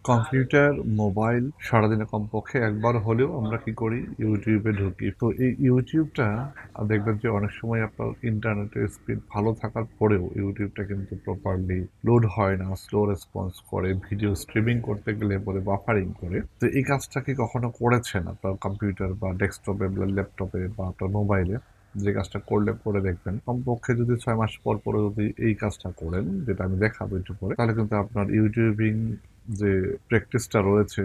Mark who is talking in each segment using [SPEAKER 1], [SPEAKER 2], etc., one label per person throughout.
[SPEAKER 1] Computer, mobile সারাদিনে কমপক্ষে একবার হলেও আমরা কি করি? ইউটিউবে ঢুকি। তো এই ইউটিউবটা দেখবেন যে অনেক সময় আপনার ইন্টারনেটের স্পিড ভালো থাকার পরেও ইউটিউবটা কিন্তু প্রপারলি লোড হয় না, স্লো রেসপন্স করে, ভিডিও স্ট্রিমিং করতে গেলে পরে বাফারিং করে। তো এই কাজটা কি কখনো করেছেন আপনার কম্পিউটার বা ডেস্কটপে বা ল্যাপটপে বা আপনার মোবাইলে? যে কাজটা করলে পরে দেখবেন কমপক্ষে যদি 6 মাস পর পরে যদি এই কাজটা করেন, যেটা আমি দেখাবো একটু পরে, তাহলে কিন্তু আপনার ইউটিউবিং যে প্র্যাকটিসটা রয়েছে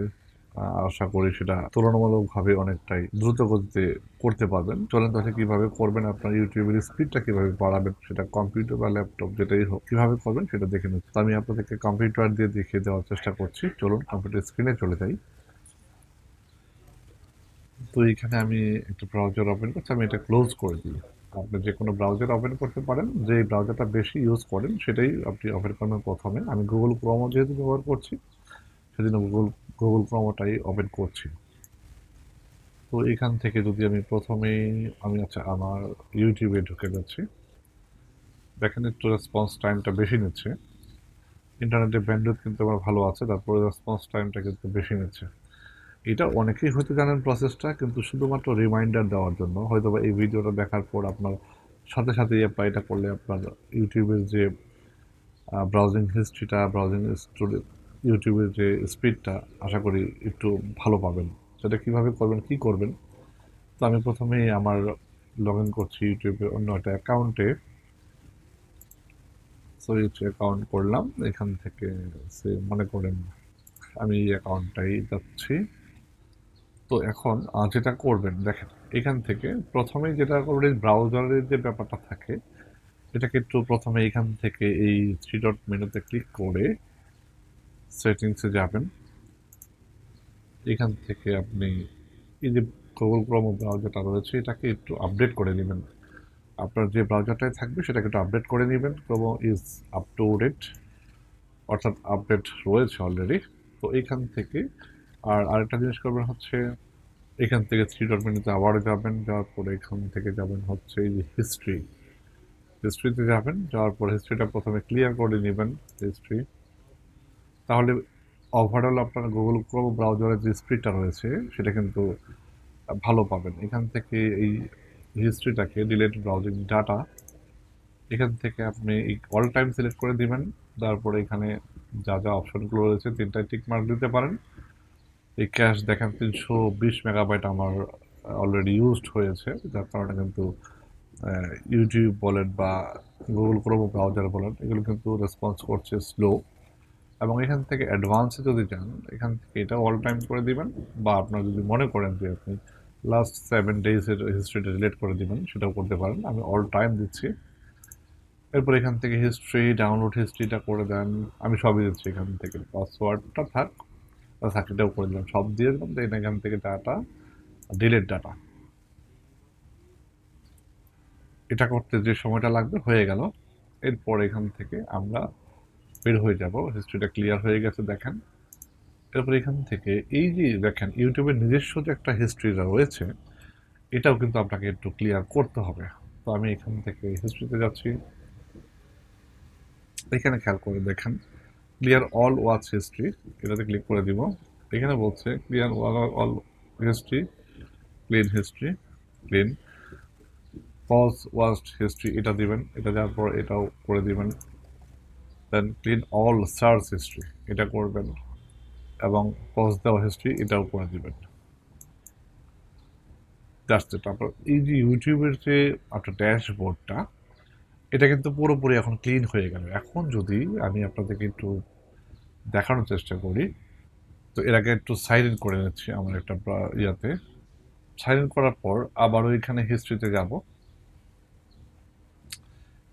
[SPEAKER 1] আশা করি সেটা তুলনামূলকভাবে অনেকটাই দ্রুত গতিতে করতে পারবেন। চলেন তাহলে কিভাবে করবেন, আপনার ইউটিউবের স্পিডটা কিভাবে বাড়াবেন, সেটা কম্পিউটার বা ল্যাপটপ যেটাই হোক কিভাবে করবেন সেটা দেখে নিন। তো আমি আপনাদেরকে কম্পিউটার দিয়ে দেখিয়ে দেওয়ার চেষ্টা করছি। চলুন কম্পিউটার স্ক্রিনে চলে যাই। তো এখানে আমি একটা ব্রাউজার ওপেন করছি, আমি এটা ক্লোজ করে দিই। আপনি যে কোনো ব্রাউজার ওপেন করতে পারেন, যে ব্রাউজারটা বেশি ইউজ করেন সেটাই আপনি ওপেন করবেন প্রথমে। আমি গুগল ক্রোমও যেহেতু ব্যবহার করছি সেজন্য গুগল ক্রোমটাই ওপেন করছি। তো এখান থেকে যদি আমি প্রথমেই আচ্ছা আমার ইউটিউবে ঢুকে যাচ্ছি। দেখেন একটু রেসপন্স টাইমটা বেশি নিচ্ছে। ইন্টারনেটের ব্যান্ডউইথ কিন্তু আমার ভালো আছে, তারপরে রেসপন্স টাইমটা কিন্তু বেশি নিচ্ছে। এটা অনেকেই হয়তো জানেন প্রসেসটা, কিন্তু শুধুমাত্র রিমাইন্ডার দেওয়ার জন্য হয়তো বা এই ভিডিওটা দেখার পর আপনার সাথে সাথেই এটা করলে আপনার ইউটিউবের যে ব্রাউজিং হিস্ট্রিটা, ইউটিউবের যে স্পিডটা আশা করি একটু ভালো পাবেন। সেটা কীভাবে করবেন, কী করবেন? তো আমি প্রথমেই আমার লগ ইন করছি ইউটিউবে অন্য একটা অ্যাকাউন্টে। সো ইউটিউব অ্যাকাউন্ট করলাম, এখান থেকে সে মনে করেন আমি এই অ্যাকাউন্টটাই যাচ্ছি। তো এখন যেটা করবেন দেখেন, এখান থেকে প্রথমেই যেটা করবেন ব্রাউজারের যে ব্যাপারটা থাকে এটাকে একটু প্রথমে এখান থেকে এই থ্রি ডট মেনুতে ক্লিক করে সেটিংসে যাবেন। এখান থেকে আপনি এই যে গুগল ক্রোম ব্রাউজারটা রয়েছে এটাকে একটু আপডেট করে নেবেন। আপনার যে ব্রাউজারটাই থাকবে সেটাকে একটু আপডেট করে নেবেন। ক্রোমো ইজ আপ টু ডেট, অর্থাৎ আপডেট রয়েছে অলরেডি। তো এইখান থেকে আরেকটা জিনিস করবেন হচ্ছে, এখান থেকে থ্রি ডট মেনুতে আবার যাবেন, যাওয়ার পরে এখান থেকে যাবেন হচ্ছে এই যে হিস্ট্রিতে যাবেন, যাওয়ার পর হিস্ট্রিটা প্রথমে ক্লিয়ার করে নেবেন হিস্ট্রি। তাহলে ওভারঅল আপনার গুগল ক্রোম ব্রাউজারের যে স্পিডটা রয়েছে সেটা কিন্তু ভালো পাবেন। এখান থেকে এই হিস্ট্রিটাকে ডিলেট ব্রাউজিং ডাটা, এখান থেকে আপনি অল টাইম সিলেক্ট করে দিবেন। তারপরে এখানে যা যা অপশনগুলো রয়েছে তিনটায় টিক মার্ক দিতে পারেন। এই ক্যাশ দেখেন 320 মেগাবাইট আমার অলরেডি ইউজড হয়েছে, যার কারণে কিন্তু ইউটিউব বলেন বা গুগল ক্রোম ব্রাউজার বলেন এগুলো কিন্তু রেসপন্স করছে স্লো। এবং এখান থেকে অ্যাডভান্সে যদি যান, এখান থেকে এটা অল টাইম করে দিবেন, বা আপনার যদি মনে করেন যে আপনি লাস্ট 7 ডেজের হিস্ট্রিটা রিলেট করে দিবেন সেটাও করতে পারেন। আমি অল টাইম দিচ্ছি। এরপর এখান থেকে হিস্ট্রি, ডাউনলোড হিস্ট্রিটা করে দেন। আমি সবই দিচ্ছি এখান থেকে, পাসওয়ার্ডটা থাক বা সাকিটাও করে দিলাম, সব দিয়ে দিলাম। দেন এখান থেকে ডাটা, ডিলেট ডাটা, এটা করতে যে সময়টা লাগবে হয়ে গেল। এরপর এখান থেকে আমরা বের হয়ে যাব, হিস্ট্রিটা ক্লিয়ার হয়ে গেছে দেখেন। এরপর এখান থেকে এই যে দেখেন ইউটিউবের নিজস্ব যে একটা হিস্ট্রি রয়েছে এটাও কিন্তু আপনাকে একটু ক্লিয়ার করতে হবে। তো আমি এখান থেকে হিস্ট্রিতে যাচ্ছি। এখানে খেয়াল করে দেখেন ক্লিয়ার অল ওয়াচ হিস্ট্রি, এটাতে ক্লিক করে দিব। এখানে বলছে clear all history, clean history, clean pause watch history, এটা দিবেন। এটা দেওয়ার পর এটাও করে দিবেন। Then clean all search history, এটা করবেন। এবং পজ দেওয়া হিস্ট্রি এটাও করে দিবেন। জাস্ট তারপর এই যে ইউটিউবের যে আপনার ড্যাশবোর্ডটা এটা কিন্তু পুরোপুরি এখন ক্লিন হয়ে গেল। এখন যদি আমি আপনাদেরকে একটু দেখানোর চেষ্টা করি, তো এর আগে একটু সাইন ইন করে নিচ্ছি আমার একটা ইয়াতে। সাইন ইন করার পর আবারও এখানে হিস্ট্রিতে যাব।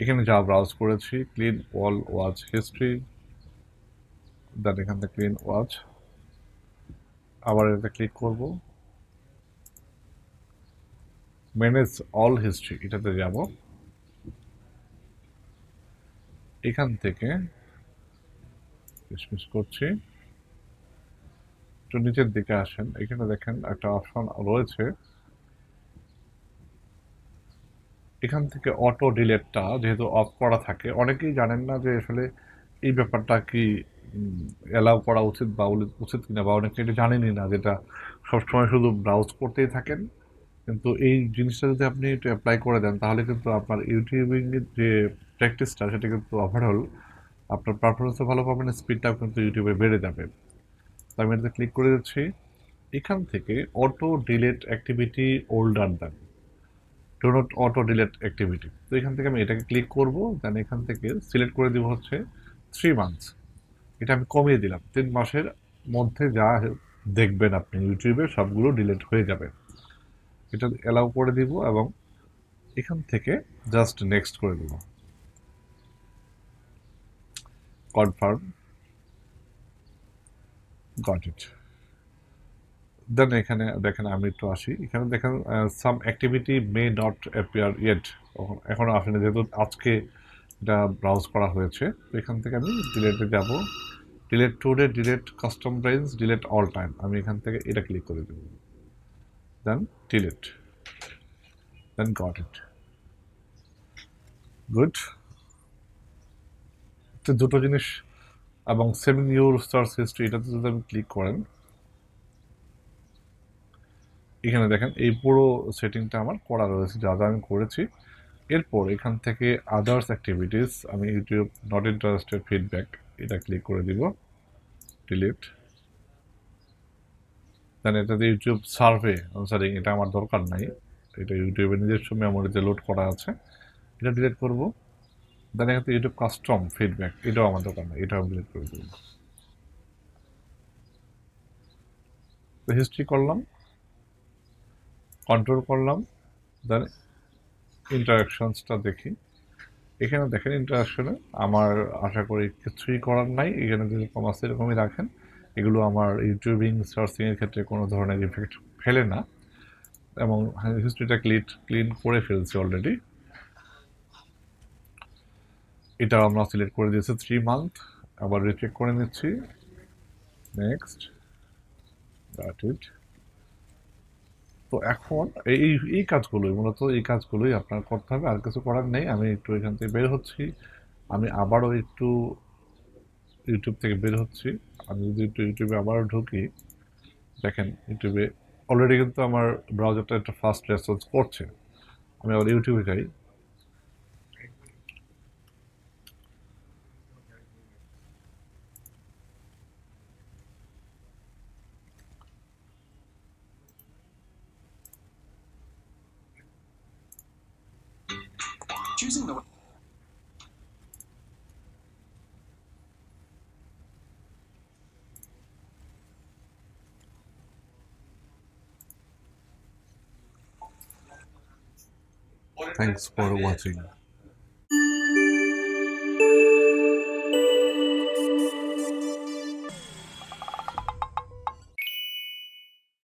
[SPEAKER 1] এখানে যা ব্রাউজ করেছি ক্লিন অল ওয়াচ হিস্ট্রি, দেন এখান থেকে ক্লিন ওয়াচ, আবার এটাতে ক্লিক করব। ম্যানেজ অল হিস্ট্রি এটাতে যাব। এখান থেকে ডিসমিস করছি। একটু নিচের দিকে আসেন, এখানে দেখেন একটা অপশন রয়েছে, এখান থেকে অটো ডিলেটটা যেহেতু অফ করা থাকে, অনেকেই জানেন না যে আসলে এই ব্যাপারটা কি অ্যালাউ করা উচিত বা উচিত কিনা, বা অনেকে এটা জানেনই না, যেটা সবসময় শুধু ব্রাউজ করতেই থাকেন। কিন্তু এই জিনিসটা যদি আপনি একটু অ্যাপ্লাই করে দেন, তাহলে কিন্তু আপনার ইউটিউবিংয়ের যে প্র্যাকটিসটা, সেটা কিন্তু ওভারঅল আপনার পারফরমেন্সও ভালো পাবেন, স্পিডটাও কিন্তু ইউটিউবে বেড়ে যাবে। তো আমি এটাতে ক্লিক করে দিচ্ছি। এখান থেকে auto delete activity older than, do not auto delete activity. তো এখান থেকে আমি এটাকে ক্লিক করব, দেন এখান থেকে সিলেক্ট করে দিব হচ্ছে 3 মান্থস। এটা আমি কমিয়ে দিলাম, 3 মাসের মধ্যে যা দেখবেন আপনি ইউটিউবে সবগুলো ডিলিট হয়ে যাবে। এটা অ্যালাউ করে দিব এবং এখান থেকে জাস্ট নেক্সট করে দিব, কনফার্ম, গট ইট। দেন এখানে দেখেন, আমি একটু আসি, এখানে দেখেন some activity may not appear yet, এখনও আসেনি, যেহেতু আজকে এটা ব্রাউজ করা হয়েছে। তো এখান থেকে আমি ডিলেটে যাব, delete today, delete custom range, delete all time. আমি এখান থেকে এটা ক্লিক করে দেব, then delete, then got it, good. তো দুটো জিনিস, এবং সেভিং ইউর সার্চ হিস্ট্রি, এটাতে যদি আপনি ক্লিক করেন, এখানে দেখেন এই পুরো সেটিংটা আমার করা রয়েছে, যা যা আমি করেছি। এরপর এখান থেকে আদার্স অ্যাক্টিভিটিস, আমি ইউটিউব নট ইন্টারেস্টেড ফিডব্যাক, এটা ক্লিক করে দিব, ডিলিট। দেন এটাতে ইউটিউব সার্ভে আনসারিং, এটা আমার দরকার নাই, এটা ইউটিউবের নিজস্ব মেমোরিতে লোড করা আছে, এটা ডিলিট করব। দেন এখান থেকে ইউটিউব কাস্টম ফিডব্যাক, এটাও আমার দরকার নাই, এটাও ডিলিট করে দেব। তো হিস্ট্রি করলাম, কন্ট্রোল করলাম, দেন ইন্টারাকশনসটা দেখি। এখানে দেখেন ইন্টারাকশনে আমার আশা করি কিছুই করার নাই, এখানে যেরকম আছে এরকমই রাখেন। এগুলো আমার ইউটিউবিং সার্চিংয়ের ক্ষেত্রে কোনো ধরনের ইফেক্ট ফেলে না, এবং হিস্ট্রিটা ক্লিন করে ফেলছি অলরেডি। এটা আমরা সিলেক্ট করে দিয়েছি 3 মান্থ, আবার রিচেক করে নিচ্ছি, নেক্সট, দ্যাট ইট। তো এখন এই এই কাজগুলোই মূলত, এই কাজগুলোই আপনার করতে হবে, আর কিছু করার নেই। আমি একটু এখান থেকে বের হচ্ছি, আমি আবারও একটু ইউটিউব থেকে বের হচ্ছি। আমি যদি একটু ইউটিউবে আবারও ঢুকি, দেখেন ইউটিউবে অলরেডি কিন্তু আমার ব্রাউজারটা একটা ফাস্ট রেসপন্স করছে। আমি আবার ইউটিউবে যাই,
[SPEAKER 2] Choosing the
[SPEAKER 1] thanks for watching.